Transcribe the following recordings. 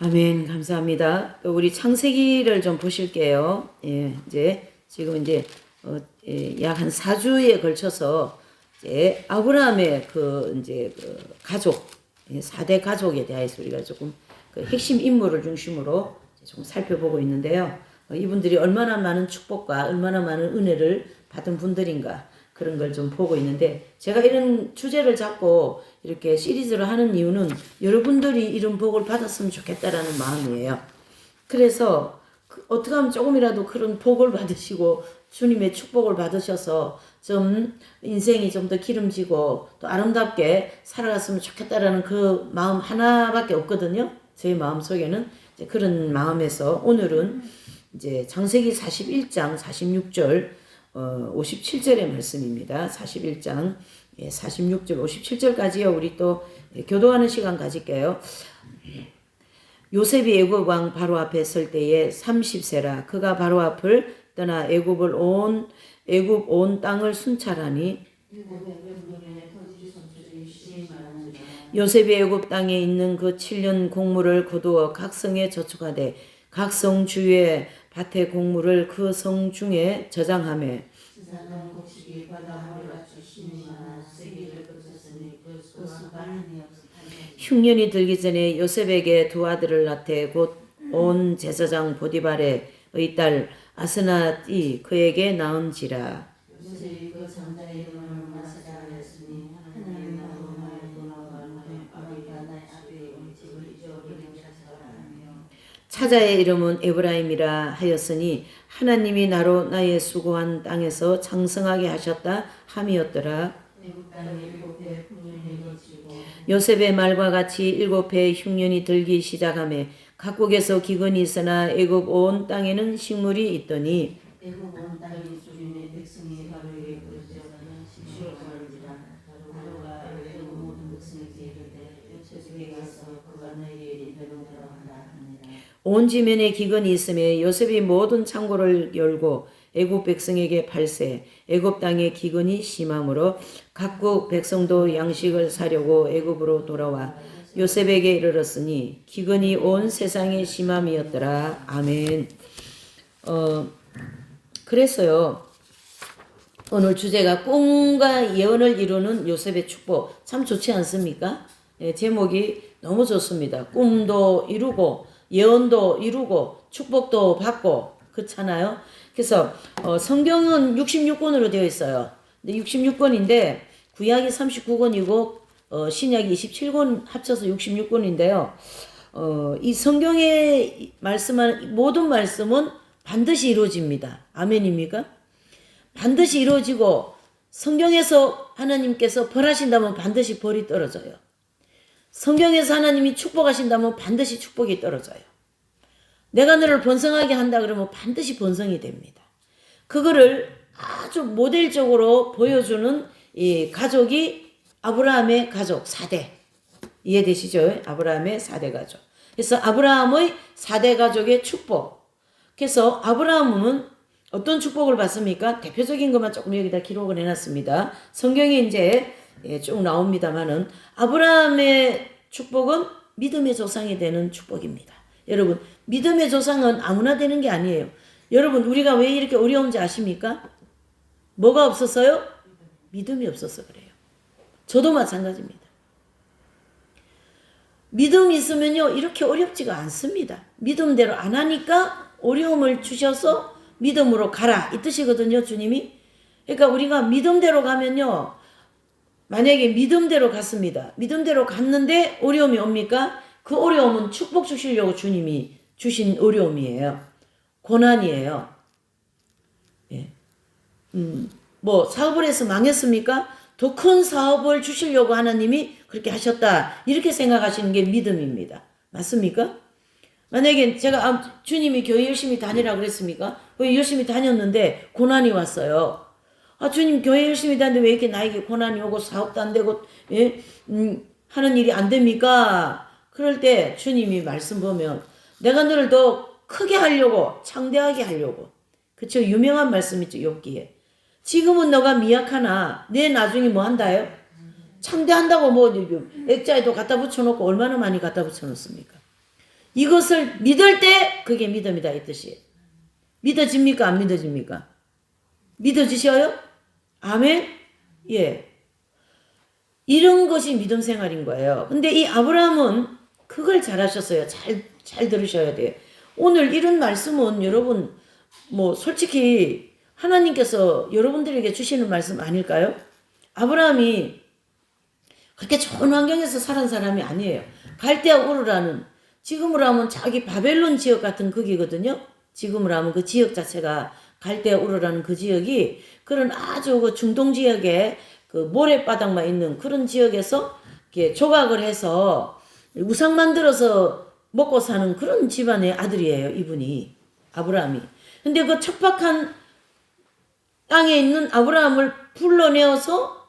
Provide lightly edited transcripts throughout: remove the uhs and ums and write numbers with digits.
아멘. 감사합니다. 또 우리 창세기를 좀 보실게요. 예, 이제 지금 이제 약 한 4주에 걸쳐서 이제 아브라함의 그 가족, 4대 가족에 대해서 우리가 조금 그 핵심 인물을 중심으로 좀 살펴보고 있는데요. 이분들이 얼마나 많은 축복과 얼마나 많은 은혜를 받은 분들인가 그런 걸 좀 보고 있는데, 제가 이런 주제를 잡고 이렇게 시리즈를 하는 이유는 여러분들이 이런 복을 받았으면 좋겠다라는 마음이에요. 그래서 어떻게 하면 조금이라도 그런 복을 받으시고 주님의 축복을 받으셔서 좀 인생이 좀 더 기름지고 또 아름답게 살아갔으면 좋겠다라는 그 마음 하나밖에 없거든요. 제 마음 속에는 이제 그런 마음에서 오늘은 이제 창세기 41장 46절 57절의 말씀입니다. 41장 46절 57절까지요. 우리 또 교도하는 시간 가질게요. 요셉이 애굽 왕 바로 앞에 설 때에 30세라 그가 바로 앞을 떠나 애굽 온 땅을 순찰하니 요셉이 애굽 땅에 있는 그 7년 곡물을 거두어 각 성에 저축하되 각 성 주위에 밭의 곡물을 그 성 중에 저장하며 흉년이 들기 전에 요셉에게 두 아들을 낳되 곧 온 제사장 보디발의 딸 아스낫이 그에게 낳은지라. 차자의 이름은 에브라임이라 하였으니 하나님이 나로 나의 수고한 땅에서 창성하게 하셨다 함이었더라. 요셉의 말과 같이 7해 흉년이 들기 시작하며 각국에서 기근이 있으나 애굽 온 땅에는 식물이 있더니 온 지면에 기근이 있으며 요셉이 모든 창고를 열고 애굽 백성에게 팔세 애굽 땅에 기근이 심함으로 각국 백성도 양식을 사려고 애굽으로 돌아와 요셉에게 이르렀으니 기근이 온 세상에 심함이었더라. 아멘. 그래서요, 오늘 주제가 꿈과 예언을 이루는 요셉의 축복. 참 좋지 않습니까? 제목이 너무 좋습니다. 꿈도 이루고 예언도 이루고 축복도 받고 그렇잖아요. 그래서 성경은 66권으로 되어 있어요. 근데 66권인데 구약이 39권이고 신약이 27권 합쳐서 66권인데요. 이 성경에 말씀한 모든 말씀은 반드시 이루어집니다. 아멘입니까? 반드시 이루어지고 성경에서 하나님께서 벌하신다면 반드시 벌이 떨어져요. 성경에서 하나님이 축복하신다면 반드시 축복이 떨어져요. 내가 너를 번성하게 한다 그러면 반드시 번성이 됩니다. 그거를 아주 모델적으로 보여주는 이 가족이 아브라함의 가족 4대. 이해되시죠? 아브라함의 4대 가족. 그래서 아브라함의 4대 가족의 축복. 그래서 아브라함은 어떤 축복을 받습니까? 대표적인 것만 조금 여기다 기록을 해놨습니다. 성경에 이제 쭉 나옵니다만은 아브라함의 축복은 믿음의 조상이 되는 축복입니다. 여러분, 믿음의 조상은 아무나 되는 게 아니에요. 여러분, 우리가 왜 이렇게 어려운지 아십니까? 뭐가 없었어요? 믿음이 없어서 그래요. 저도 마찬가지입니다. 믿음이 있으면요, 이렇게 어렵지가 않습니다. 믿음대로 안 하니까 어려움을 주셔서 믿음으로 가라 이 뜻이거든요, 주님이. 그러니까 우리가 믿음대로 가면요, 만약에 믿음대로 갔습니다. 믿음대로 갔는데 어려움이 옵니까? 그 어려움은 축복 주시려고 주님이 주신 어려움이에요. 고난이에요. 예. 뭐 사업을 해서 망했습니까? 더 큰 사업을 주시려고 하나님이 그렇게 하셨다. 이렇게 생각하시는 게 믿음입니다. 맞습니까? 만약에 제가 주님이 교회 열심히 다니라 그랬습니까? 왜 열심히 다녔는데 고난이 왔어요. 주님 교회 열심히 다니는데 왜 이렇게 나에게 고난이 오고 사업도 안 되고 하는 일이 안 됩니까? 그럴 때 주님이 말씀 보면 내가 너를 더 크게 하려고 창대하게 하려고. 그쵸? 유명한 말씀 있죠. 욥기에. 지금은 너가 미약하나 내 나중에 뭐 한다요? 창대한다고 뭐 액자에도 갖다 붙여놓고 얼마나 많이 갖다 붙여놓습니까? 이것을 믿을 때 그게 믿음이다 이 뜻이에요. 믿어집니까? 안 믿어집니까? 믿어지셔요? 아멘? 예. 이런 것이 믿음 생활인 거예요. 근데 이 아브라함은 그걸 잘하셨어요. 잘 들으셔야 돼요. 오늘 이런 말씀은 여러분 뭐 솔직히 하나님께서 여러분들에게 주시는 말씀 아닐까요? 아브라함이 그렇게 좋은 환경에서 살은 사람이 아니에요. 갈대아 우르라는 지금으로 하면 자기 바벨론 지역 같은 거기거든요. 지금으로 하면 그 지역 자체가 갈대아 우르라는 그 지역이 그런 아주 그 중동 지역에 그 모래바닥만 있는 그런 지역에서 이렇게 조각을 해서 우상 만들어서 먹고 사는 그런 집안의 아들이에요. 이분이 아브라함이. 근데 그 척박한 땅에 있는 아브라함을 불러내어서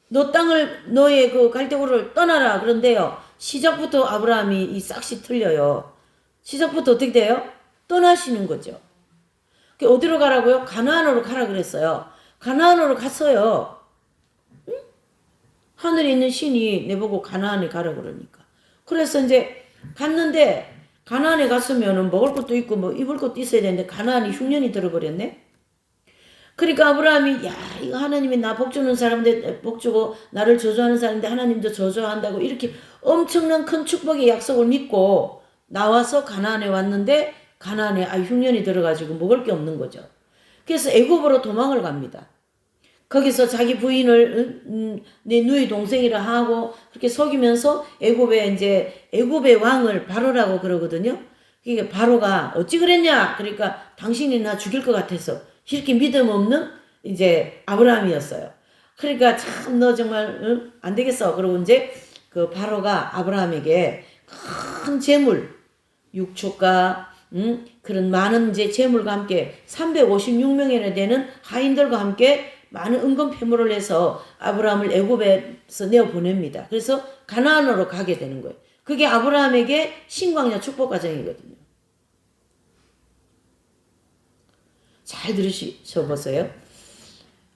너 땅을 너의 그 갈대우를 떠나라 그런데요. 시작부터 아브라함이 이 싹시 틀려요. 시작부터 어떻게 돼요? 떠나시는 거죠. 어디로 가라고요? 가나안으로 가라 그랬어요. 가나안으로 갔어요. 응? 하늘에 있는 신이 내보고 가나안에 가라 그러니까. 그래서 이제 갔는데 가나안에 갔으면 먹을 것도 있고 뭐 입을 것도 있어야 되는데 가나안이 흉년이 들어버렸네. 그러니까 아브라함이 야 이거 하나님이 나 복주는 사람인데 복주고 나를 저주하는 사람인데 하나님도 저주한다고 이렇게 엄청난 큰 축복의 약속을 믿고 나와서 가나안에 왔는데 가나안에 흉년이 들어가지고 먹을 게 없는 거죠. 그래서 애굽으로 도망을 갑니다. 거기서 자기 부인을 내 누이 동생이라 하고 그렇게 속이면서 애굽의 왕을 바로라고 그러거든요. 그게 바로가 어찌 그랬냐? 그러니까 당신이 나 죽일 것 같아서 이렇게 믿음 없는 이제 아브라함이었어요. 그러니까 참 너 정말 안 되겠어. 그러고 이제 그 바로가 아브라함에게 큰 재물, 육축과 그런 많은 이제 재물과 함께 356명이나 되는 하인들과 함께 많은 은금 폐물을 해서 아브라함을 애굽에서 내어 보냅니다. 그래서 가나안으로 가게 되는 거예요. 그게 아브라함에게 신광야 축복 과정이거든요. 잘 들으셔 보세요.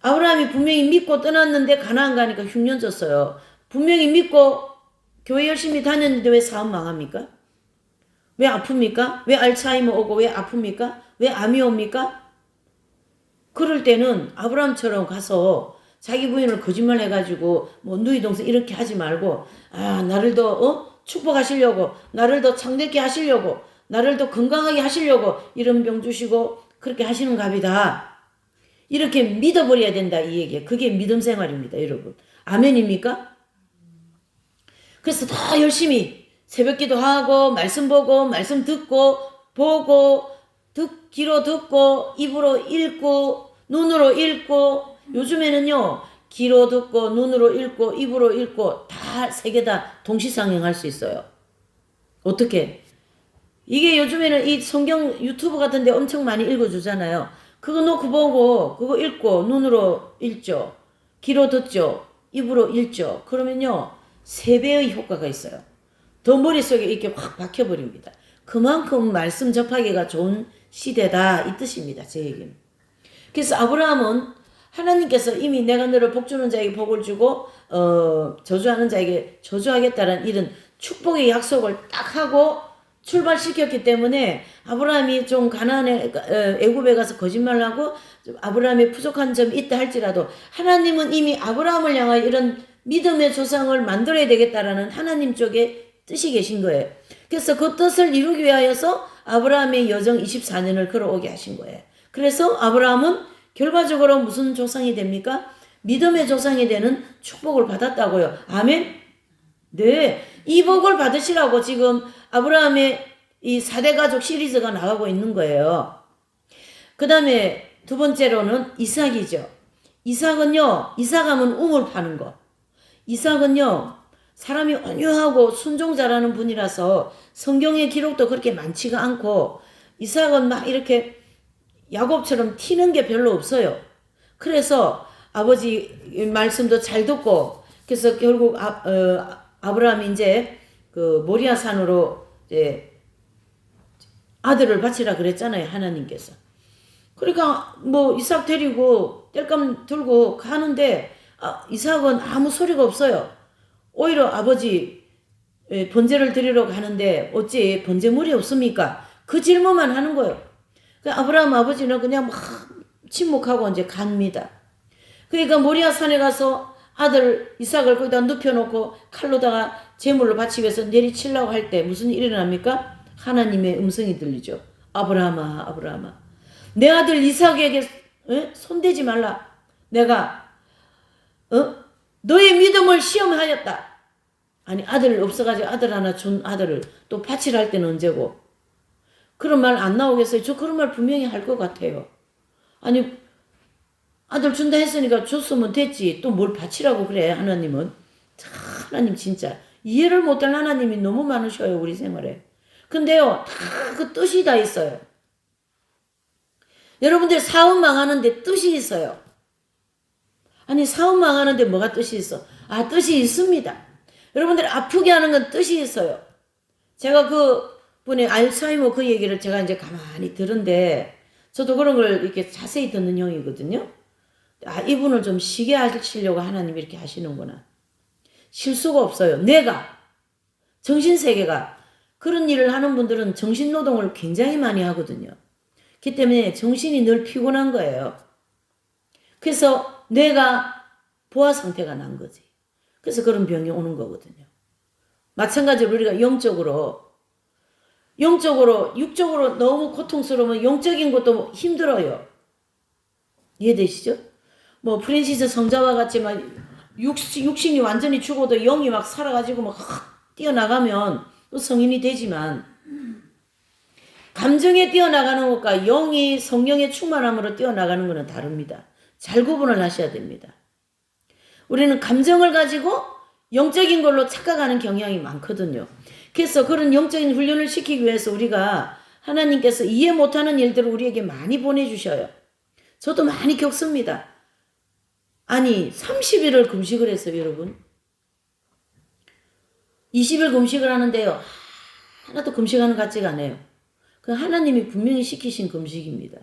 아브라함이 분명히 믿고 떠났는데 가나안 가니까 흉년 졌어요. 분명히 믿고 교회 열심히 다녔는데 왜 사업 망합니까? 왜 아픕니까? 왜 알츠하이머 오고 왜 아픕니까? 왜 암이 옵니까? 그럴 때는 아브라함처럼 가서 자기 부인을 거짓말 해가지고 뭐 누이 동생 이렇게 하지 말고 나를 더 축복하시려고 나를 더 창대케 하시려고 나를 더 건강하게 하시려고 이런 병 주시고 그렇게 하시는 갑이다. 이렇게 믿어버려야 된다 이 얘기예요. 그게 믿음 생활입니다. 여러분. 아멘입니까? 그래서 더 열심히 새벽기도 하고 말씀 보고 말씀 듣고 보고 귀로 듣고 입으로 읽고 눈으로 읽고 요즘에는요 귀로 듣고 눈으로 읽고 입으로 읽고 다 세 개 다 동시상영할 수 있어요. 어떻게? 이게 요즘에는 이 성경 유튜브 같은 데 엄청 많이 읽어주잖아요. 그거 놓고 보고 그거 읽고 눈으로 읽죠. 귀로 듣죠. 입으로 읽죠. 그러면요 3배의 효과가 있어요. 더 머릿속에 이렇게 확 박혀버립니다. 그만큼 말씀 접하기가 좋은 시대다 이 뜻입니다. 제 얘기는. 그래서 아브라함은 하나님께서 이미 내가 너를 복주는 자에게 복을 주고 저주하는 자에게 저주하겠다는 이런 축복의 약속을 딱 하고 출발시켰기 때문에 아브라함이 좀 가나안에 애굽에 가서 거짓말하고 아브라함의 부족한 점이 있다 할지라도 하나님은 이미 아브라함을 향하여 이런 믿음의 조상을 만들어야 되겠다라는 하나님 쪽에 뜻이 계신 거예요. 그래서 그 뜻을 이루기 위하여서 아브라함의 여정 24년을 걸어오게 하신 거예요. 그래서 아브라함은 결과적으로 무슨 조상이 됩니까? 믿음의 조상이 되는 축복을 받았다고요. 아멘? 네. 이 복을 받으시라고 지금 아브라함의 이 4대 가족 시리즈가 나가고 있는 거예요. 그 다음에 두 번째로는 이삭이죠. 이삭하면 우물 파는 거. 이삭은요, 사람이 온유하고 순종자라는 분이라서 성경의 기록도 그렇게 많지가 않고 이삭은 막 이렇게 야곱처럼 튀는 게 별로 없어요. 그래서 아버지 말씀도 잘 듣고 그래서 결국 아브라함이 이제 그 모리아산으로 이제 아들을 바치라 그랬잖아요. 하나님께서. 그러니까 뭐 이삭 데리고 땔감 들고 가는데 이삭은 아무 소리가 없어요. 오히려 아버지 번제를 드리러 가는데 어찌 번제물이 없습니까? 그 질문만 하는 거예요. 그 아브라함 아버지는 그냥 막 침묵하고 이제 갑니다. 그러니까 모리아 산에 가서 아들 이삭을 거기다 눕혀놓고 칼로다가 제물로 바치기 위해서 내리치려고 할 때 무슨 일이 일어납니까? 하나님의 음성이 들리죠. 아브라함아, 아브라함아, 내 아들 이삭에게 손대지 말라. 내가 너의 믿음을 시험하였다. 아니, 아들 없어가지고 아들 하나 준 아들을 또 바치라 할 때는 언제고? 그런 말 안 나오겠어요? 저 그런 말 분명히 할 것 같아요. 아니, 아들 준다 했으니까 줬으면 됐지. 또 뭘 바치라고 그래, 하나님은. 하나님 진짜 이해를 못할 하나님이 너무 많으셔요, 우리 생활에. 근데요, 다 그 뜻이 다 있어요. 여러분들 사업 망하는데 뜻이 있어요. 아니, 사업 망하는데 뭐가 뜻이 있어? 아, 뜻이 있습니다. 여러분들 아프게 하는 건 뜻이 있어요. 제가 그 분의 알츠하이머 그 얘기를 제가 이제 가만히 들은데 저도 그런 걸 이렇게 자세히 듣는 형이거든요. 아, 이분을 좀 쉬게 하시려고 하나님이 이렇게 하시는구나. 실수가 없어요. 내가 정신세계가 그런 일을 하는 분들은 정신노동을 굉장히 많이 하거든요. 그렇기 때문에 정신이 늘 피곤한 거예요. 그래서 뇌가 보아 상태가 난 거지. 그래서 그런 병이 오는 거거든요. 마찬가지로 우리가 영적으로, 육적으로 너무 고통스러우면 영적인 것도 힘들어요. 이해되시죠? 뭐 프랜시스 성자와 같이 막 육신이 완전히 죽어도 영이 막 살아가지고 막 뛰어나가면 또 성인이 되지만, 감정에 뛰어나가는 것과 영이 성령의 충만함으로 뛰어나가는 것은 다릅니다. 잘 구분을 하셔야 됩니다. 우리는 감정을 가지고 영적인 걸로 착각하는 경향이 많거든요. 그래서 그런 영적인 훈련을 시키기 위해서 우리가 하나님께서 이해 못하는 일들을 우리에게 많이 보내주셔요. 저도 많이 겪습니다. 아니, 30일을 금식을 했어요, 여러분. 20일 금식을 하는데요, 하나도 금식하는 것 같지가 않아요. 그 하나님이 분명히 시키신 금식입니다.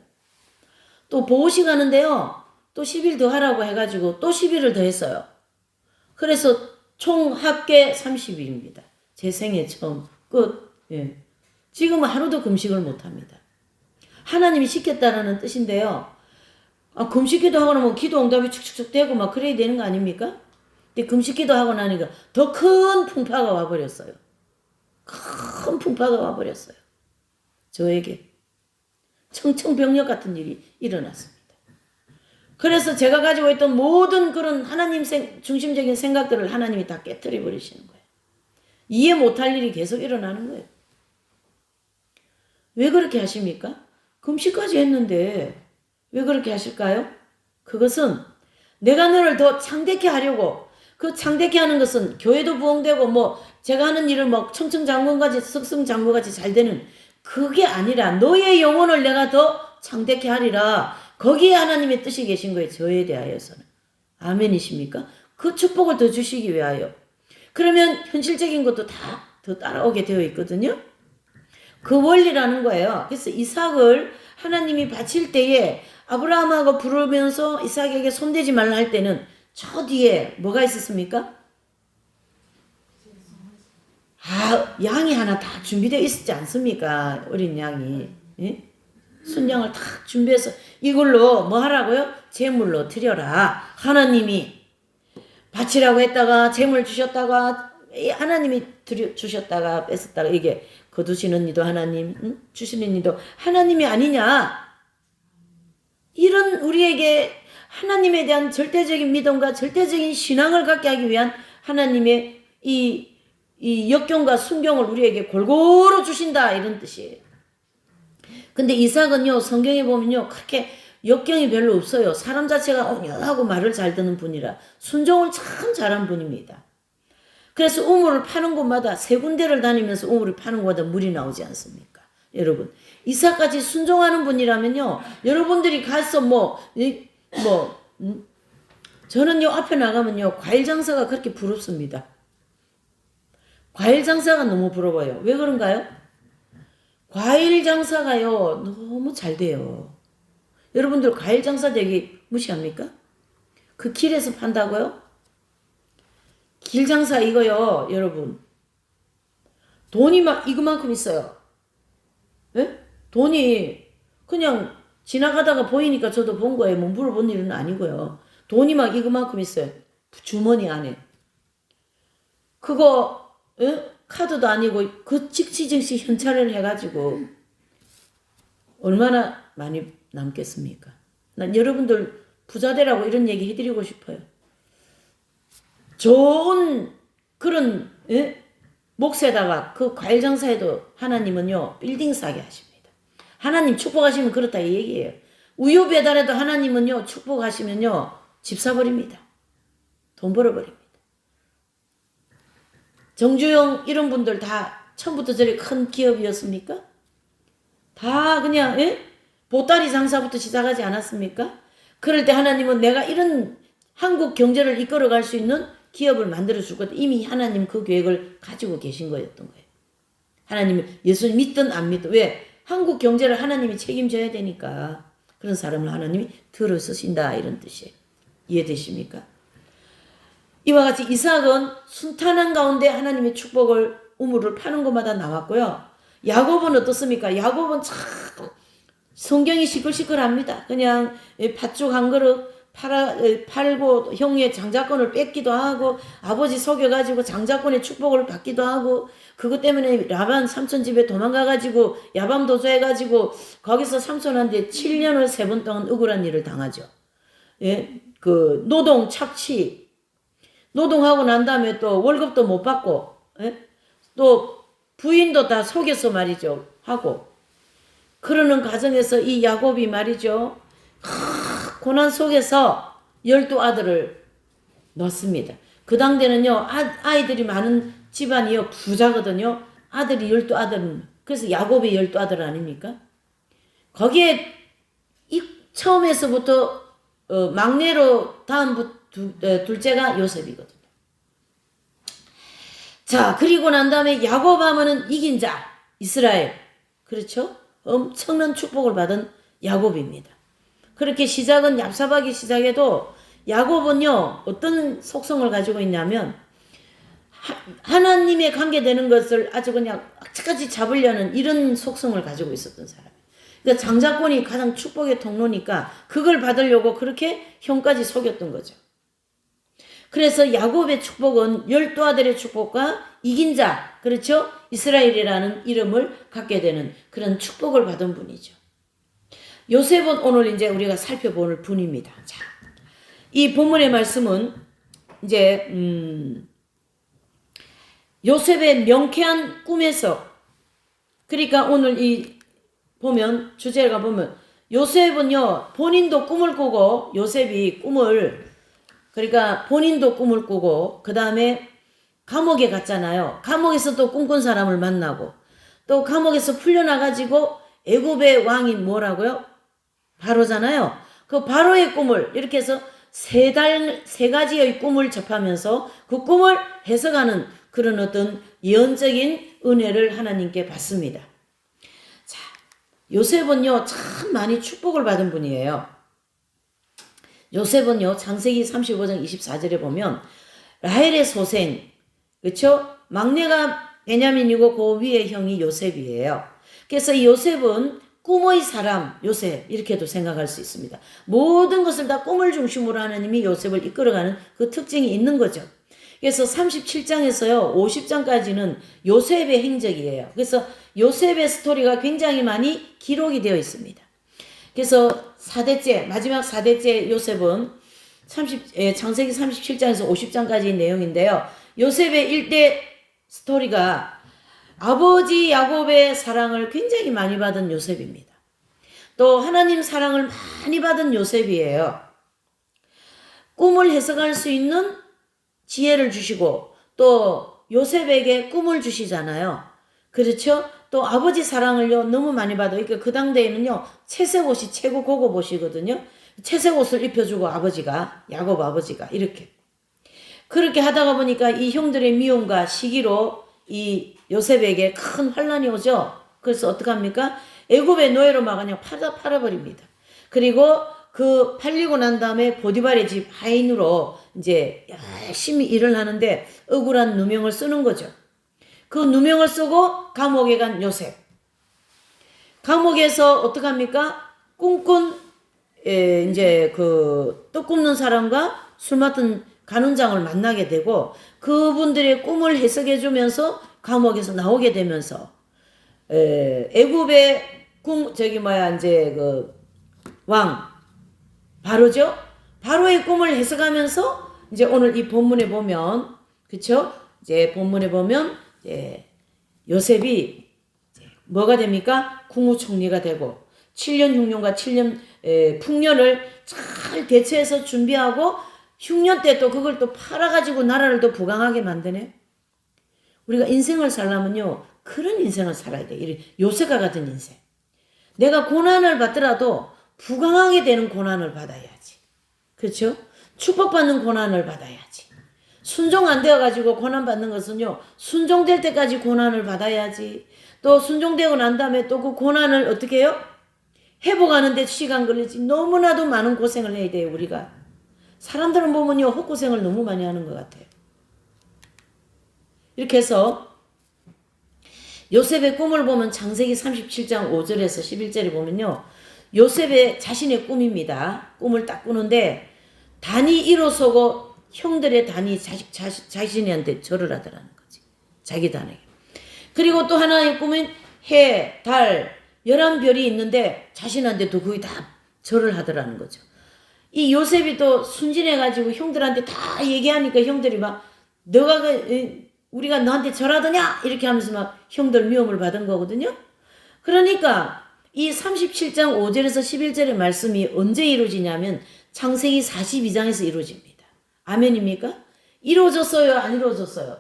또 보호식 하는데요, 또 10일 더 하라고 해가지고 또 10일을 더 했어요. 그래서 총 합계 30일입니다. 제 생애 처음 끝. 예. 지금은 하루도 금식을 못합니다. 하나님이 시켰다는 뜻인데요. 아, 금식기도 하고 나면 기도 응답이 축축축 되고 막 그래야 되는 거 아닙니까? 근데 금식기도 하고 나니까 더 큰 풍파가 와버렸어요. 큰 풍파가 와버렸어요. 저에게 청청병력 같은 일이 일어났습니다. 그래서 제가 가지고 있던 모든 그런 하나님 중심적인 생각들을 하나님이 다 깨뜨려 버리시는 거예요. 이해 못할 일이 계속 일어나는 거예요. 왜 그렇게 하십니까? 금식까지 했는데 왜 그렇게 하실까요? 그것은 내가 너를 더 창대케 하려고, 그 창대케 하는 것은 교회도 부흥되고 뭐 제가 하는 일을 뭐 청청장군같이 석승장군같이 잘 되는 그게 아니라 너의 영혼을 내가 더 창대케 하리라. 거기에 하나님의 뜻이 계신 거예요. 저에 대하여서는. 아멘이십니까? 그 축복을 더 주시기 위하여. 그러면 현실적인 것도 다 더 따라오게 되어 있거든요. 그 원리라는 거예요. 그래서 이삭을 하나님이 바칠 때에 아브라함하고 부르면서 이삭에게 손대지 말라 할 때는 저 뒤에 뭐가 있었습니까? 아, 양이 하나 다 준비되어 있었지 않습니까? 어린 양이. 예? 순양을 다 준비해서 이걸로 뭐 하라고요? 제물로 드려라. 하나님이 바치라고 했다가 제물 주셨다가 하나님이 주셨다가 뺏었다가 이게 거두시는 이도 하나님, 주시는 이도 하나님이 아니냐. 이런 우리에게 하나님에 대한 절대적인 믿음과 절대적인 신앙을 갖게 하기 위한 하나님의 이 역경과 순경을 우리에게 골고루 주신다, 이런 뜻이에요. 근데 이삭은요, 성경에 보면요, 그렇게 역경이 별로 없어요. 사람 자체가 온유하고 말을 잘 듣는 분이라 순종을 참 잘한 분입니다. 그래서 우물을 파는 곳마다 세 군데를 다니면서 우물을 파는 곳마다 물이 나오지 않습니까? 여러분, 이삭같이 순종하는 분이라면요, 여러분들이 가서 저는요, 앞에 나가면요, 과일 장사가 그렇게 부럽습니다. 과일 장사가 너무 부러워요. 왜 그런가요? 과일 장사가요, 너무 잘 돼요. 여러분들 과일 장사 되게 무시합니까? 그 길에서 판다고요? 길 장사 이거요, 여러분. 돈이 막 이거만큼 있어요. 예? 돈이 그냥 지나가다가 보이니까 저도 본 거예요. 뭐 물어본 일은 아니고요. 돈이 막 이거만큼 있어요. 주머니 안에. 그거 카드도 아니고 그 즉시 현찰을 해가지고 얼마나 많이 남겠습니까? 난 여러분들 부자 되라고 이런 얘기 해드리고 싶어요. 좋은 그런 몫에다가 그 과일 장사에도 하나님은요 빌딩 싸게 하십니다. 하나님 축복하시면 그렇다 이 얘기예요. 우유 배달에도 하나님은요 축복하시면요 집 사버립니다. 돈 벌어버립니다. 정주영 이런 분들 다 처음부터 저리 큰 기업이었습니까? 다 그냥 보따리 장사부터 시작하지 않았습니까? 그럴 때 하나님은 내가 이런 한국 경제를 이끌어갈 수 있는 기업을 만들어줄 것 이미 하나님 그 계획을 가지고 계신 거였던 거예요. 하나님은 예수님 믿든 안 믿든 왜? 한국 경제를 하나님이 책임져야 되니까 그런 사람을 하나님이 들어 쓰신다 이런 뜻이에요. 이해되십니까? 이와 같이 이삭은 순탄한 가운데 하나님의 축복을 우물을 파는 곳마다 나왔고요. 야곱은 어떻습니까? 야곱은 참 성경이 시끌시끌합니다. 그냥 팥죽 한 그릇 팔고 형의 장자권을 뺏기도 하고 아버지 속여가지고 장자권의 축복을 받기도 하고 그것 때문에 라반 삼촌 집에 도망가가지고 야밤도주해가지고 거기서 삼촌한테 7년을 3번 동안 억울한 일을 당하죠. 예? 그 노동 착취 노동하고 난 다음에 또 월급도 못 받고 또 부인도 다 속여서 말이죠 하고 그러는 과정에서 이 야곱이 말이죠 고난 속에서 12아들을 낳습니다. 그 당대는요 아이들이 많은 집안이요 부자거든요. 아들이 12아들 그래서 야곱의 12아들 아닙니까? 거기에 처음에서부터 막내로 다음부터 둘째가 요셉이거든요. 자, 그리고 난 다음에 야곱 하면은 이긴 자, 이스라엘. 그렇죠? 엄청난 축복을 받은 야곱입니다. 그렇게 시작은 얍삽하게 시작해도 야곱은요, 어떤 속성을 가지고 있냐면, 하나님에 관계되는 것을 아주 그냥 악착같이 잡으려는 이런 속성을 가지고 있었던 사람이에요. 그러니까 장자권이 가장 축복의 통로니까 그걸 받으려고 그렇게 형까지 속였던 거죠. 그래서 야곱의 축복은 12아들의 축복과 이긴 자, 그렇죠? 이스라엘이라는 이름을 갖게 되는 그런 축복을 받은 분이죠. 요셉은 오늘 이제 우리가 살펴볼 분입니다. 자, 이 본문의 말씀은 이제 요셉의 명쾌한 꿈에서 그러니까 오늘 이 보면 주제가 보면 요셉은요 본인도 꿈을 꾸고 요셉이 꿈을 그러니까 본인도 꿈을 꾸고 그 다음에 감옥에 갔잖아요. 감옥에서 또 꿈꾼 사람을 만나고 또 감옥에서 풀려나가지고 애굽의 왕인 뭐라고요? 바로잖아요. 그 바로의 꿈을 이렇게 해서 세 가지의 꿈을 접하면서 그 꿈을 해석하는 그런 어떤 예언적인 은혜를 하나님께 받습니다. 자, 요셉은요 참 많이 축복을 받은 분이에요. 요셉은요 창세기 35장 24절에 보면 라헬의 소생 그렇죠? 막내가 베냐민이고 그 위에 형이 요셉이에요. 그래서 이 요셉은 꿈의 사람 요셉 이렇게도 생각할 수 있습니다. 모든 것을 다 꿈을 중심으로 하나님이 요셉을 이끌어가는 그 특징이 있는 거죠. 그래서 37장에서요 50장까지는 요셉의 행적이에요. 그래서 요셉의 스토리가 굉장히 많이 기록이 되어 있습니다. 그래서 4대째 마지막 4대째 요셉은 창세기 37장에서 50장까지의 내용인데요. 요셉의 일대 스토리가 아버지 야곱의 사랑을 굉장히 많이 받은 요셉입니다. 또 하나님 사랑을 많이 받은 요셉이에요. 꿈을 해석할 수 있는 지혜를 주시고 또 요셉에게 꿈을 주시잖아요. 그렇죠? 또 아버지 사랑을요 너무 많이 받아요. 그러니까 그 당대에는요 채색 옷이 최고 고급 옷이거든요. 채색 옷을 입혀주고 아버지가 야곱 아버지가 이렇게 그렇게 하다가 보니까 이 형들의 미움과 시기로 이 요셉에게 큰 환란이 오죠. 그래서 어떡합니까? 애굽의 노예로 막 그냥 팔아버립니다. 그리고 그 팔리고 난 다음에 보디발의 집 하인으로 이제 열심히 일을 하는데 억울한 누명을 쓰는 거죠. 그 누명을 쓰고 감옥에 간 요셉. 감옥에서 어떡합니까? 꿈꾼 이제 그 떡 굽는 사람과 술 맡은 간원장을 만나게 되고 그분들의 꿈을 해석해 주면서 감옥에서 나오게 되면서 애굽의 이제 그 왕 바로죠. 바로의 꿈을 해석하면서 이제 오늘 이 본문에 보면 그쵸? 이제 본문에 보면 이제 요셉이 이제 뭐가 됩니까? 국무총리가 되고 7년 흉년과 7년 풍년을 잘 대처해서 준비하고 흉년 때 또 그걸 또 팔아가지고 나라를 또 부강하게 만드네. 우리가 인생을 살려면요 그런 인생을 살아야 돼. 이 요셉과 같은 인생. 내가 고난을 받더라도 부강하게 되는 고난을 받아야지. 그렇죠? 축복받는 고난을 받아야지. 순종 안 되어가지고 고난받는 것은요 순종될 때까지 고난을 받아야지. 또 순종되고 난 다음에 또 그 고난을 어떻게 해요? 회복하는데 시간 걸리지. 너무나도 많은 고생을 해야 돼요 우리가. 사람들은 보면요 헛고생을 너무 많이 하는 것 같아요. 이렇게 해서 요셉의 꿈을 보면 창세기 37장 5절에서 11절에 보면요 요셉의 자신의 꿈입니다. 꿈을 딱 꾸는데 단이 일어서고 형들의 단이 자신한테 절을 하더라는 거지. 자기 단에게. 그리고 또 하나의 꿈은 해, 달, 11별이 있는데 자신한테도 거의 다 절을 하더라는 거죠. 이 요셉이 또 순진해가지고 형들한테 다 얘기하니까 형들이 막 너가 우리가 너한테 절하더냐 이렇게 하면서 막 형들 미움을 받은 거거든요. 그러니까 이 37장 5절에서 11절의 말씀이 언제 이루어지냐면 창세기 42장에서 이루어집니다. 아멘입니까? 이루어졌어요? 안 이루어졌어요?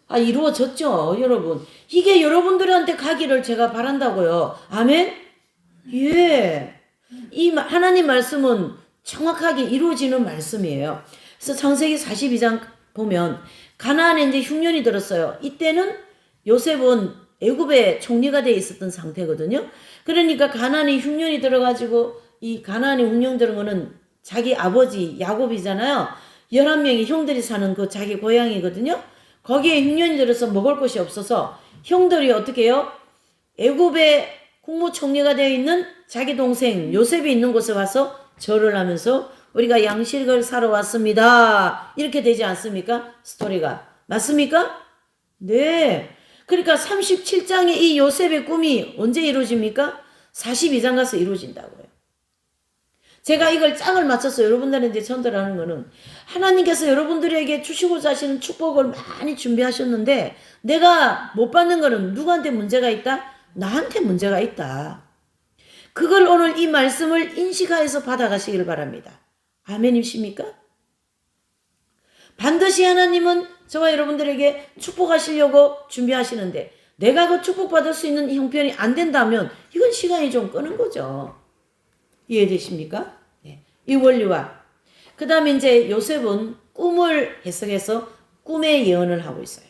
아, 이루어졌죠, 여러분. 이게 여러분들한테 가기를 제가 바란다고요. 아멘? 예. 이 하나님 말씀은 정확하게 이루어지는 말씀이에요. 그래서 창세기 42장 보면 가나안에 이제 흉년이 들었어요. 이때는 요셉은 애굽의 총리가 돼 있었던 상태거든요. 그러니까 가나안에 흉년이 들어가지고 이 가나안에 흉년 들은 거는 자기 아버지 야곱이잖아요. 11명의 형들이 사는 그 자기 고향이거든요. 거기에 흉년이 들어서 먹을 것이 없어서 형들이 어떻게 해요? 애굽의 국무총리가 되어 있는 자기 동생 요셉이 있는 곳에 와서 절을 하면서 우리가 양식을 사러 왔습니다. 이렇게 되지 않습니까? 스토리가. 맞습니까? 네. 그러니까 37장의 이 요셉의 꿈이 언제 이루어집니까? 42장 가서 이루어진다고요. 제가 이걸 짝을 맞춰서 여러분들한테 전달하는 거는 하나님께서 여러분들에게 주시고자 하시는 축복을 많이 준비하셨는데 내가 못 받는 거는 누구한테 문제가 있다? 나한테 문제가 있다. 그걸 오늘 이 말씀을 인식하여서 받아가시길 바랍니다. 아멘이십니까? 반드시 하나님은 저와 여러분들에게 축복하시려고 준비하시는데 내가 그 축복받을 수 있는 형편이 안 된다면 이건 시간이 좀 끄는 거죠. 이해되십니까? 네. 이 원리와 그 다음에 이제 요셉은 꿈을 해석해서 꿈의 예언을 하고 있어요.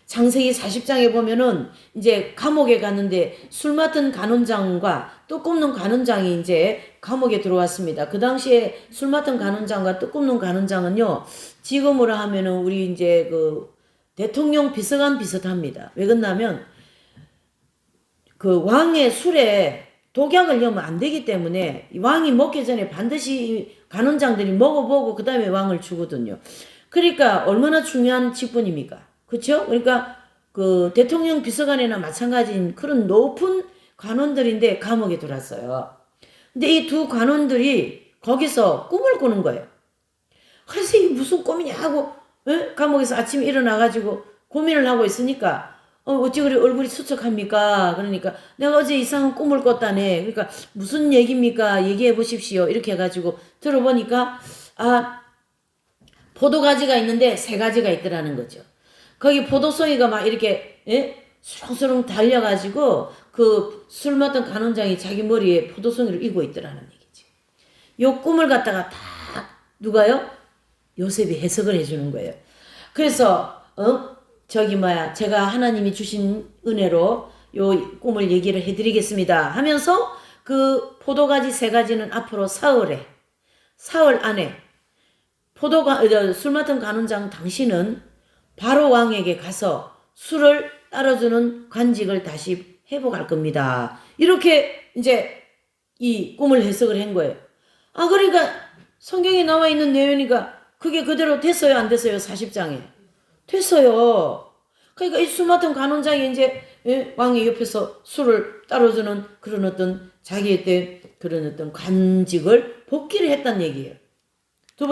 창세기 40장에 보면은 이제 감옥에 갔는데 술 맡은 간원장과 떡 굽는 간원장이 이제 감옥에 들어왔습니다. 그 당시에 술 맡은 간원장과 떡 굽는 간원장은요, 지금으로 하면은 우리 이제 그 대통령 비서관 비슷합니다. 왜 그러냐면 그 왕의 술에 독약을 넣으면 안 되기 때문에 왕이 먹기 전에 반드시 간원장들이 먹어보고 그 다음에 왕을 주거든요. 그러니까 얼마나 중요한 직분입니까? 그렇죠? 그러니까 그 대통령 비서관이나 마찬가지인 그런 높은 관원들인데 감옥에 들어왔어요. 근데 이 두 관원들이 거기서 꿈을 꾸는 거예요. 그래서 이게 무슨 꿈이냐 하고 감옥에서 아침에 일어나가지고 고민을 하고 있으니까 어찌 그리 얼굴이 수척합니까? 그러니까 내가 어제 이상한 꿈을 꿨다네. 그러니까 무슨 얘기입니까? 얘기해 보십시오. 이렇게 해가지고 들어보니까 포도가지가 있는데 3가지가 있더라는 거죠. 거기 포도송이가 막 이렇게 수렁수렁 달려가지고 그 술 맡은 간원장이 자기 머리에 포도송이를 이고 있더라는 얘기지. 요 꿈을 갖다가 다 누가요? 요셉이 해석을 해주는 거예요. 그래서 제가 하나님이 주신 은혜로 요 꿈을 얘기를 해드리겠습니다 하면서 그 포도가지 3가지는 앞으로 사흘 안에 술 맡은 간원장 당신은 바로 왕에게 가서 술을 따라주는 관직을 다시 회복할 겁니다. 이렇게 이제 이 꿈을 해석을 한 거예요. 아, 그러니까 성경에 나와 있는 내용이니까 그게 그대로 됐어요, 안 됐어요? 40장에. 됐어요. 그러니까 이 술 맡은 간원장이 이제 왕의 옆에서 술을 따라주는 그런 어떤 자기의 때 그런 어떤 관직을 복귀를 했단 얘기예요. 두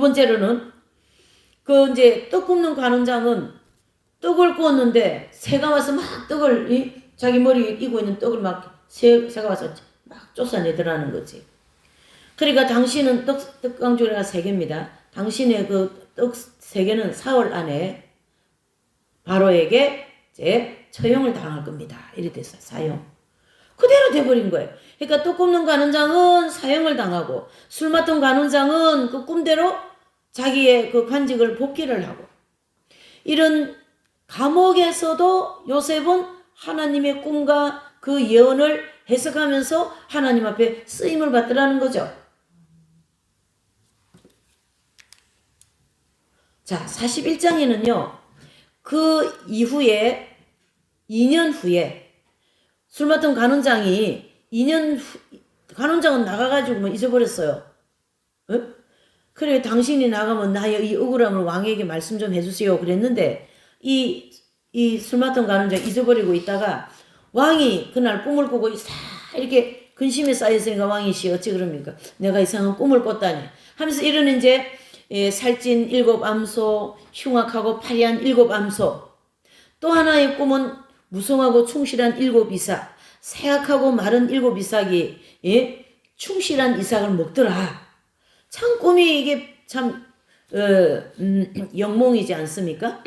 번째로는 그 이제 떡 굽는 간원장은 떡을 구웠는데 새가 와서 막 떡을 자기 머리에 이고 있는 떡을 막 새가 와서 막 쫓아내더라는 거지. 그러니까 당신은 떡강주리가 3개입니다. 당신의 그 떡 3개는 사흘 안에 바로에게 이제 처형을 당할 겁니다. 이래 됐어요. 사형. 그대로 돼버린 거예요. 그러니까 떡 굽는 간원장은 사형을 당하고 술 맡은 간원장은 그 꿈대로 자기의 그 관직을 복귀를 하고 이런 감옥에서도 요셉은 하나님의 꿈과 그 예언을 해석하면서 하나님 앞에 쓰임을 받더라는 거죠. 자, 41장에는요. 그 이후에 2년 후에 술 맡은 간원장이 간원장은 나가가지고 뭐 잊어버렸어요. 응? 그래 당신이 나가면 나의 이 억울함을 왕에게 말씀 좀 해주세요 그랬는데 이 술 맡은 간원장 잊어버리고 있다가 왕이 그날 꿈을 꾸고 이렇게 근심에 쌓였으니까 왕이 어찌 그럽니까? 내가 이상한 꿈을 꿨다니 하면서 이러는 이제 살찐 7암소, 흉악하고 파리한 7암소. 또 하나의 꿈은 무성하고 충실한 7이삭, 세악하고 마른 7이삭이 충실한 이삭을 먹더라. 참 꿈이 이게 참 영몽이지 않습니까?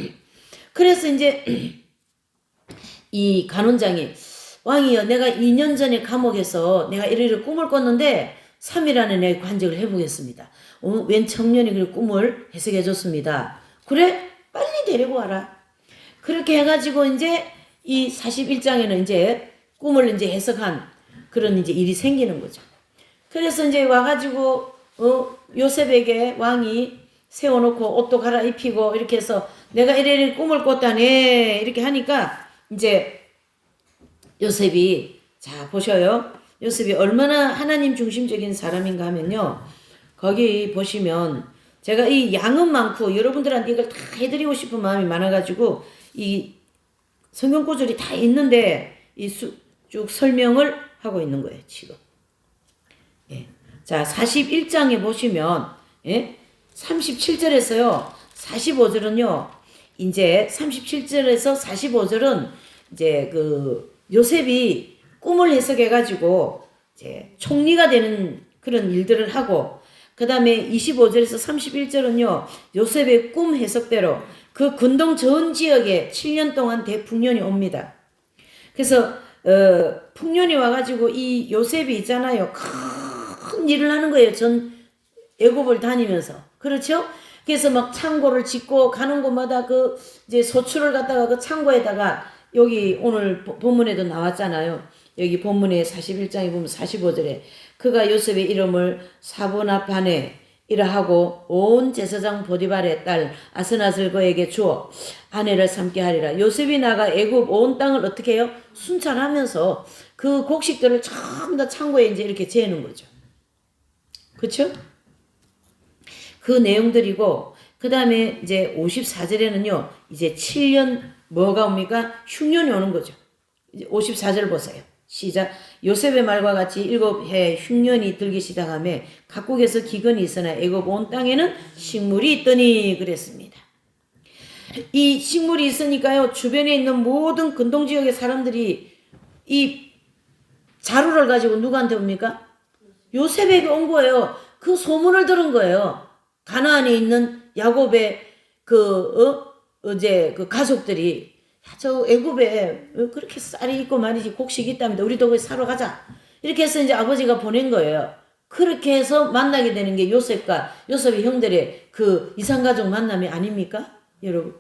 그래서 이제 이 간원장이 왕이여 내가 2년 전에 감옥에서 내가 이러이러 꿈을 꿨는데 3일 안에 내 관직을 해보겠습니다. 웬 청년이 그 꿈을 해석해 줬습니다. 그래? 빨리 데리고 와라. 그렇게 해가지고 이제 이 41장에는 이제 꿈을 이제 해석한 그런 이제 일이 생기는 거죠. 그래서 이제 와가지고 요셉에게 왕이 세워놓고 옷도 갈아입히고 이렇게 해서 내가 이래 꿈을 꿨다네 이렇게 하니까 이제 요셉이 자 보셔요. 요셉이 얼마나 하나님 중심적인 사람인가 하면요. 거기 보시면 제가 이 양은 많고 여러분들한테 이걸 다 해드리고 싶은 마음이 많아가지고 이 성경 구절이 다 있는데 이 쭉 설명을 하고 있는 거예요 지금. 예. 자 41장에 보시면 37절에서요 45절은요 이제 37절에서 45절은 이제 그 요셉이 꿈을 해석해가지고 이제 총리가 되는 그런 일들을 하고 그 다음에 25절에서 31절은요 요셉의 꿈 해석대로 그 근동 전 지역에 7년 동안 대풍년이 옵니다. 그래서 풍년이 와가지고 이 요셉이 있잖아요 큰 일을 하는 거예요. 전 애굽을 다니면서 그렇죠? 그래서 막 창고를 짓고 가는 곳마다 그 이제 소출을 갖다가 그 창고에다가 여기 오늘 본문에도 나왔잖아요. 여기 본문의 41장에 보면 45절에 그가 요셉의 이름을 사보나파네 이라 하고 온 제사장 보디발의 딸 아스낫을 그에게 주어 아내를 삼게 하리라. 요셉이 나가 애굽 온 땅을 어떻게 해요? 순찰하면서 그 곡식들을 전부 다 창고에 이제 이렇게 재는 거죠. 그렇죠? 그 내용들이고 그 다음에 이제 54절에는요 이제 7년 뭐가 옵니까? 흉년이 오는 거죠. 이제 54절 보세요. 시작. 요셉의 말과 같이 7해 흉년이 들기 시작하며 각국에서 기근이 있으나 애굽 온 땅에는 식물이 있더니 그랬습니다. 이 식물이 있으니까요 주변에 있는 모든 근동 지역의 사람들이 이 자루를 가지고 누구한테 옵니까? 요셉에게 온 거예요. 그 소문을 들은 거예요. 가나안에 있는 야곱의 이제 그 가족들이 저 애굽에 그렇게 쌀이 있고 말이지 곡식이 있답니다. 우리도 거기 사러 가자. 이렇게 해서 이제 아버지가 보낸 거예요. 그렇게 해서 만나게 되는 게 요셉과 요셉의 형들의 그 이산가족 만남이 아닙니까? 여러분.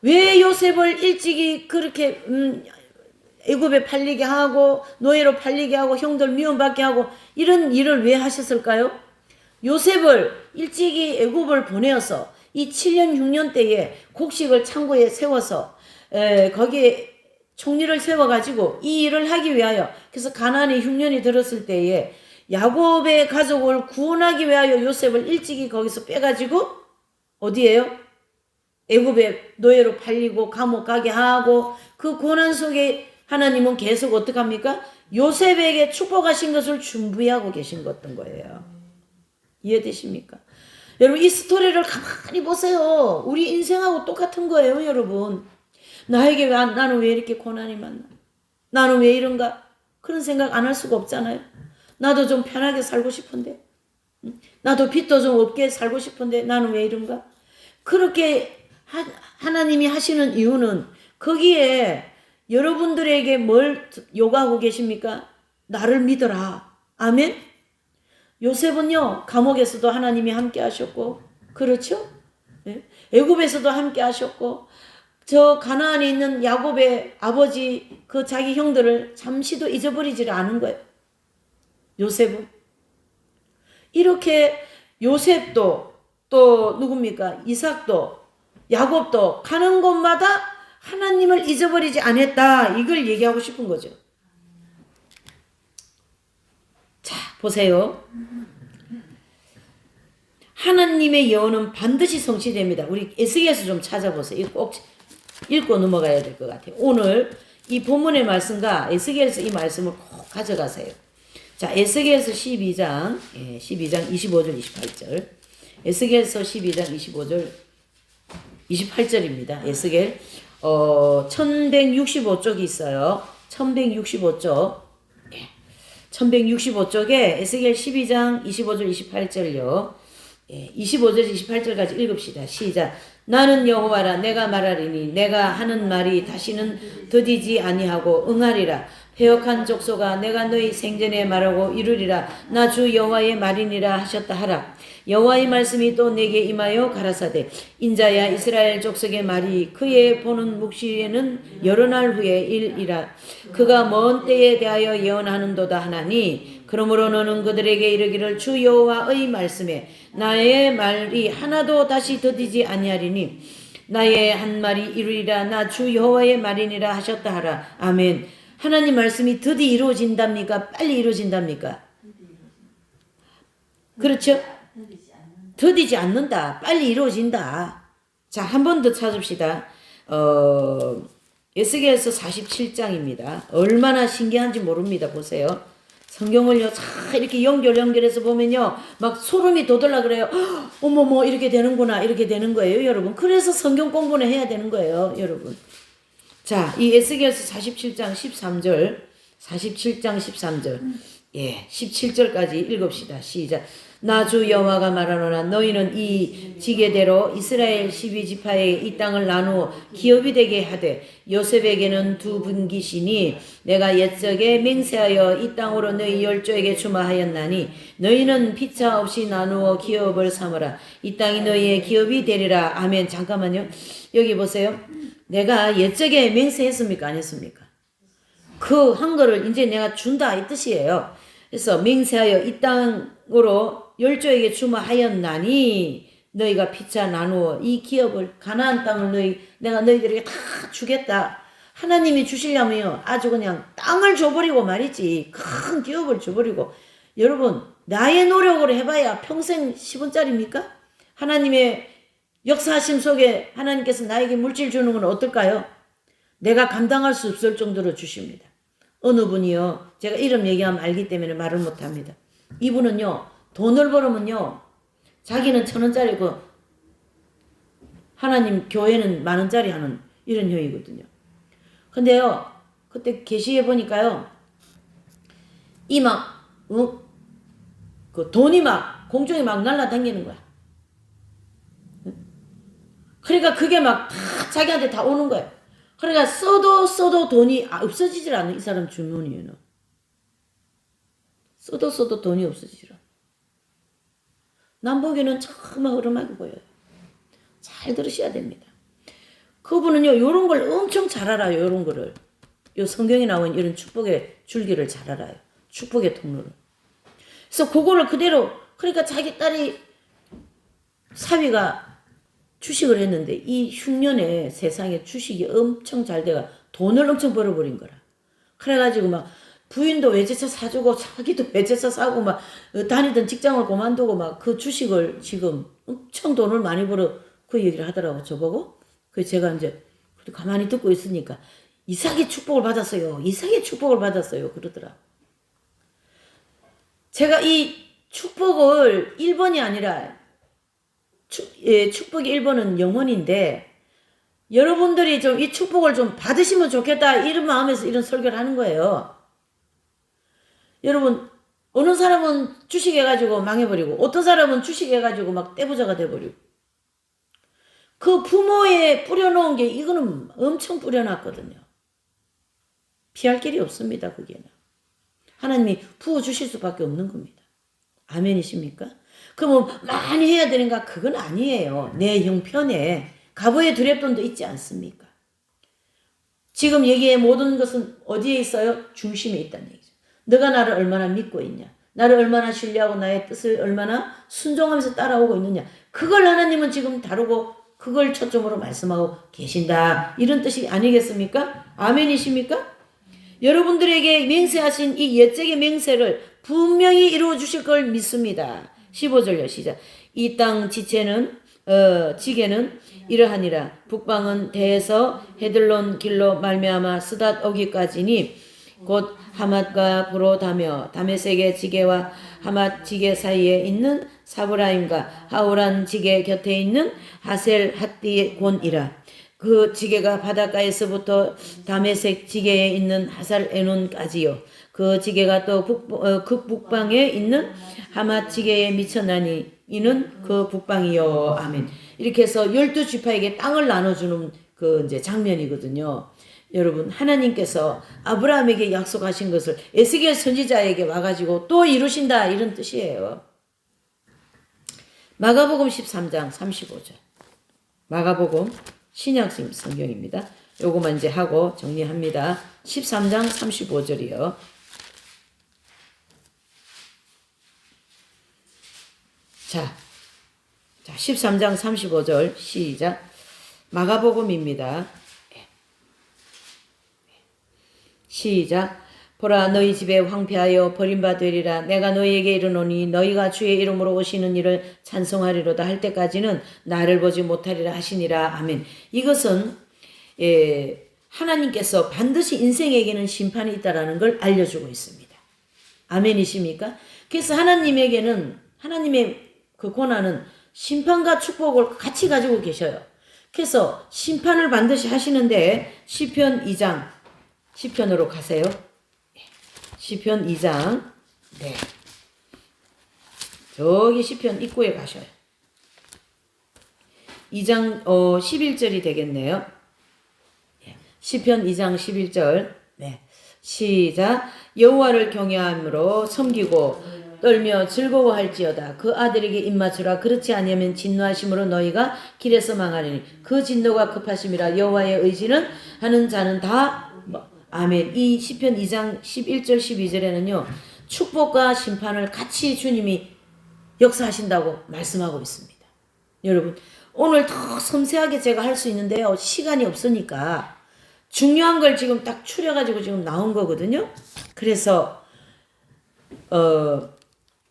왜 요셉을 일찍이 그렇게 애굽에 팔리게 하고 노예로 팔리게 하고 형들 미움받게 하고 이런 일을 왜 하셨을까요? 요셉을 일찍이 애굽을 보내어서 이 7년 6년 때에 곡식을 창고에 세워서 거기에 총리를 세워가지고 이 일을 하기 위하여, 그래서 가나안의 흉년이 들었을 때에 야곱의 가족을 구원하기 위하여 요셉을 일찍이 거기서 빼가지고 어디에요? 애굽의 노예로 팔리고 감옥 가게 하고, 그 고난 속에 하나님은 계속 어떻게 합니까? 요셉에게 축복하신 것을 준비하고 계신 것던 거예요. 이해되십니까? 여러분, 이 스토리를 가만히 보세요. 우리 인생하고 똑같은 거예요, 여러분. 나는 왜 이렇게 고난이 많나? 나는 왜 이런가? 그런 생각 안 할 수가 없잖아요. 나도 좀 편하게 살고 싶은데, 나도 빚도 좀 없게 살고 싶은데 나는 왜 이런가? 그렇게 하나님이 하시는 이유는 거기에 여러분들에게 뭘 요구하고 계십니까? 나를 믿어라. 아멘? 요셉은요, 감옥에서도 하나님이 함께 하셨고, 그렇죠? 네? 애굽에서도 함께 하셨고, 저 가나안에 있는 야곱의 아버지 그 자기 형들을 잠시도 잊어버리지를 않은 거예요. 요셉은. 이렇게 요셉도 또 누굽니까? 이삭도 야곱도 가는 곳마다 하나님을 잊어버리지 않았다. 이걸 얘기하고 싶은 거죠. 자, 보세요. 하나님의 예언은 반드시 성취됩니다. 우리 에스겔서 좀 찾아보세요. 이거 꼭 읽고 넘어가야 될 것 같아요. 오늘 이 본문의 말씀과 에스겔서 이 말씀을 꼭 가져가세요. 자, 에스겔서 12장 25절 28절. 에스겔서 12장 25절 28절입니다. 에스겔 1165쪽이 있어요. 1165쪽. 1165쪽에 에스겔 12장 25절 28절요. 25절 28절까지 읽읍시다. 시작. 나는 여호와라. 내가 말하리니 내가 하는 말이 다시는 더디지 아니하고 응하리라. 패역한 족속아, 내가 너희 생전에 말하고 이루리라. 나 주 여호와의 말이니라 하셨다 하라. 여호와의 말씀이 또 내게 임하여 가라사대, 인자야, 이스라엘 족속의 말이 그의 보는 묵시에는 여러 날 후에 일이라. 그가 먼 때에 대하여 예언하는도다 하나니, 그러므로 너는 그들에게 이르기를 주 여호와의 말씀에 나의 말이 하나도 다시 더디지 아니하리니 나의 한 말이 이루리라. 나 주 여호와의 말이니라 하셨다 하라. 아멘. 하나님 말씀이 드디 이루어진답니까? 빨리 이루어진답니까? 그렇죠? 더디지 않는다. 빨리 이루어진다. 자, 한 번 더 찾읍시다. 에스겔서 47장입니다. 얼마나 신기한지 모릅니다. 보세요. 성경을요, 자, 이렇게 연결해서 보면요, 막 소름이 돋으려 그래요. 어머머, 이렇게 되는구나. 이렇게 되는 거예요, 여러분. 그래서 성경 공부는 해야 되는 거예요, 여러분. 자, 이 에스겔서 47장 13절, 47장 13절, 17절까지 읽읍시다. 시작. 나 주 여호와가 말하노라. 너희는 이 지게대로 이스라엘 12지파에 이 땅을 나누어 기업이 되게 하되, 요셉에게는 두 분기시니 내가 옛적에 맹세하여 이 땅으로 너희 열조에게 주마하였나니 너희는 피차 없이 나누어 기업을 삼으라. 이 땅이 너희의 기업이 되리라. 아멘. 잠깐만요. 여기 보세요. 내가 옛적에 맹세했습니까? 안 했습니까? 그 한 거를 이제 내가 준다 이 뜻이에요. 그래서 맹세하여 이 땅으로 열조에게 주마하였나니 너희가 피차 나누어 이 기업을, 가나안 땅을 내가 너희들에게 다 주겠다. 하나님이 주시려면 아주 그냥 땅을 줘버리고 말이지, 큰 기업을 줘버리고. 여러분, 나의 노력으로 해봐야 평생 10원짜리입니까? 하나님의 역사하심 속에 하나님께서 나에게 물질 주는 건 어떨까요? 내가 감당할 수 없을 정도로 주십니다. 어느 분이요, 제가 이름 얘기하면 알기 때문에 말을 못합니다. 이분은요, 돈을 벌으면요, 자기는 1,000원짜리고 하나님 교회는 10,000원짜리 하는 이런 형이거든요. 근데요, 그때 계시해 보니까요, 그 돈이 막 공중에 막 날아다니는 거야. 그러니까 그게 막 다 자기한테 다 오는 거예요. 그러니까 써도 돈이 없어지질 않는 이 사람 주문이에요. 써도 돈이 없어지질 않아. 남 보기에는 정말 흐름하게 보여요. 잘 들으셔야 됩니다. 그분은요, 요런 걸 엄청 잘 알아요. 요런 거를. 요 성경에 나온 이런 축복의 줄기를 잘 알아요. 축복의 통로를. 그래서 그거를 그대로, 그러니까 자기 딸이 사위가 주식을 했는데 이 흉년에 세상에 주식이 엄청 잘 돼가 돈을 엄청 벌어버린 거라. 그래가지고 막 부인도 외제차 사주고 자기도 외제차 사고 막 다니던 직장을 그만두고 막 그 주식을 지금 엄청 돈을 많이 벌어 그 얘기를 하더라고 저보고. 그래서 제가 이제 가만히 듣고 있으니까 이상하게 축복을 받았어요. 이상하게 축복을 받았어요. 그러더라. 제가 이 축복을 1번이 아니라 축복이 1번은 영원인데 여러분들이 좀 이 축복을 좀 받으시면 좋겠다 이런 마음에서 이런 설교를 하는 거예요. 여러분 어느 사람은 주식해가지고 망해버리고 어떤 사람은 주식해가지고 막 떼부자가 돼버리고 그 부모에 뿌려놓은 게 이거는 엄청 뿌려놨거든요. 피할 길이 없습니다. 그게는. 하나님이 부어주실 수밖에 없는 겁니다. 아멘이십니까? 그럼 많이 해야 되는가? 그건 아니에요. 내 형편에 갑오의 두렵돈도 있지 않습니까? 지금 여기에 모든 것은 어디에 있어요? 중심에 있다는 얘기죠. 너가 나를 얼마나 믿고 있냐? 나를 얼마나 신뢰하고 나의 뜻을 얼마나 순종하면서 따라오고 있느냐? 그걸 하나님은 지금 다루고 그걸 초점으로 말씀하고 계신다. 이런 뜻이 아니겠습니까? 아멘이십니까? 여러분들에게 맹세하신 이 옛적의 맹세를 분명히 이루어 주실 걸 믿습니다. 15절요 시작. 이 땅 지체는 지게는 이러하니라. 북방은 대에서 헤들론 길로 말미암아 스닷 오기까지니 곧 하맛과 브로다며 다메섹의 지게와 하맛 지게 사이에 있는 사브라임과 하오란 지게 곁에 있는 하셀 핫디 곤이라. 그 지게가 바닷가에서부터 다메섹 지게에 있는 하살 에논까지요. 그 지게가 또 극북방에 있는 하맛 지게에 미쳐나니 이는 그 북방이요. 아멘. 이렇게 해서 12지파에게 땅을 나눠주는 그 이제 장면이거든요. 여러분 하나님께서 아브라함에게 약속하신 것을 에스겔 선지자에게 와가지고 또 이루신다 이런 뜻이에요. 마가복음 13장 35절. 마가복음 신약성 성경입니다. 요거만 이제 하고 정리합니다. 13장 35절이요. 자 13장 35절 시작. 마가복음입니다. 시작. 보라 너희 집에 황폐하여 버림바 되리라. 내가 너희에게 이르노니 너희가 주의 이름으로 오시는 이를 찬송하리로다 할 때까지는 나를 보지 못하리라 하시니라. 아멘. 이것은 하나님께서 반드시 인생에게는 심판이 있다라는 걸 알려주고 있습니다. 아멘이십니까? 그래서 하나님에게는 하나님의 그 고난은 심판과 축복을 같이 가지고 계셔요. 그래서 심판을 반드시 하시는데 시편 2장 시편으로 가세요. 시편 2장 네. 저기 시편 입구에 가셔요. 2장 11절이 되겠네요. 시편 2장 11절 네. 시작. 여호와를 경외함으로 섬기고 떨며 즐거워할지어다. 그 아들에게 입맞추라. 그렇지 아니하면 진노하심으로 너희가 길에서 망하리니 그 진노가 급하심이라. 여호와의 의지는 하는 자는 다 아멘. 이 시편 2장 11절 12절에는요. 축복과 심판을 같이 주님이 역사하신다고 말씀하고 있습니다. 여러분 오늘 더 섬세하게 제가 할 수 있는데요. 시간이 없으니까 중요한 걸 지금 딱 추려가지고 지금 나온 거거든요. 그래서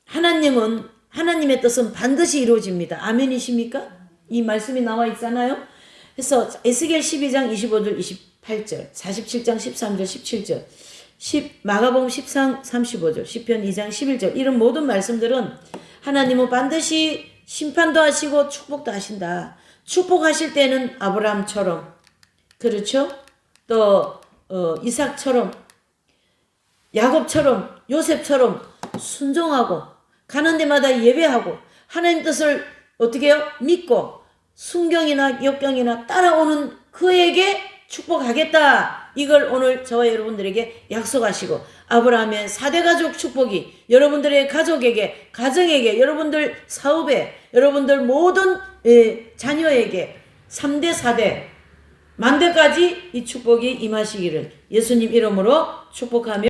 하나님은 하나님의 뜻은 반드시 이루어집니다. 아멘이십니까? 이 말씀이 나와 있잖아요. 그래서 에스겔 12장 25절 28절 47장 13절 17절 마가복음 13 35절 시편 2장 11절 이런 모든 말씀들은 하나님은 반드시 심판도 하시고 축복도 하신다. 축복하실 때는 아브라함처럼 그렇죠? 또 이삭처럼 야곱처럼 요셉처럼 순종하고 가는 데마다 예배하고 하나님 뜻을 어떻게 해요? 믿고 순경이나 역경이나 따라오는 그에게 축복하겠다. 이걸 오늘 저와 여러분들에게 약속하시고 아브라함의 4대 가족 축복이 여러분들의 가족에게 가정에게 여러분들 사업에 여러분들 모든 자녀에게 3대 4대 만대까지 이 축복이 임하시기를 예수님 이름으로 축복하며